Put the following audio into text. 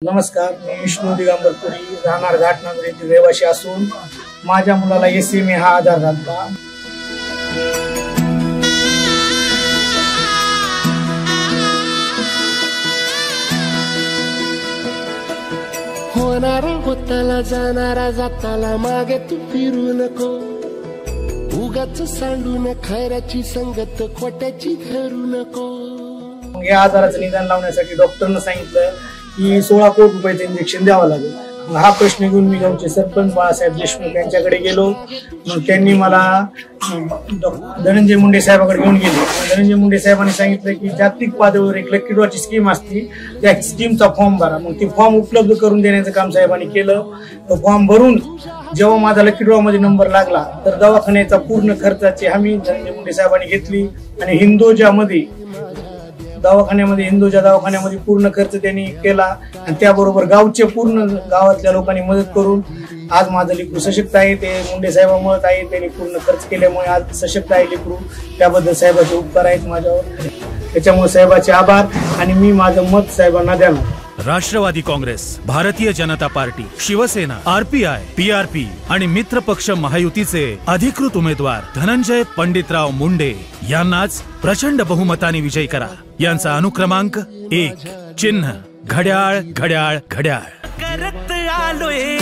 नमस्कार, मी विष्णू दिगंबरपुरी, राहणार घाटनगर येथील रहिवासी असून माझ्या मुलाला एसएमए हा आधार घालता। होणारा होताला जाणारा जाताला मागे तू फिरू नको, उगाच सांडून खैराची संगत खोट्याची धरू नको। या आजाराचं निदान लावण्यासाठी डॉक्टरने सांगितलं की 16 कोटी रुपयाचं इंजेक्शन द्यावं लागेल। हा प्रश्न घेऊन मी गावचे सरपंच बाळासाहेब देशमुख यांच्याकडे गेलो। मग त्यांनी मला धनंजय मुंडे साहेबांकडे घेऊन गेले। धनंजय मुंडे साहेबांनी सांगितलं की जागतिक पातळीवर एक लकी ड्रॉची स्कीम असते, त्या स्कीमचा फॉर्म भरा। मग ती फॉर्म उपलब्ध करून देण्याचं काम साहेबांनी केलं। तो फॉर्म भरून जेव्हा माझा लकी ड्रॉ मध्ये नंबर लागला तर दवाखान्याचा पूर्ण खर्चाची हमी धनंजय मुंडे साहेबांनी घेतली आणि हिंदोजा दवाखान्यामध्ये पूर्ण खर्च त्यांनी केला आणि त्याबरोबर गावचे पूर्ण गावातल्या लोकांनी मदत करून आज माझं लेकरू सशक्त आहे। ते मुंडे साहेबांमुळे आहे, त्यांनी पूर्ण खर्च केल्यामुळे आज सशक्त आहे लेकरू। त्याबद्दल साहेबाचे उपकार आहेत माझ्यावर, त्याच्यामुळे साहेबाचे आभार आणि मी माझं मत साहेबांना देणार। Rashtrawadi Congress, Bharatiya Janata party, Shiv Sena, RPI, PRP आणि मित्र पक्ष महायुतीचे अधिकृत उमेदवार धनंजय पंडितराव मुंडे यांनाच प्रचंड बहुमताने विजयी करा। यांचा अनुक्रमांक 1, चिन्ह घड्याळ घड्याळ घड्याळ। करत आलोय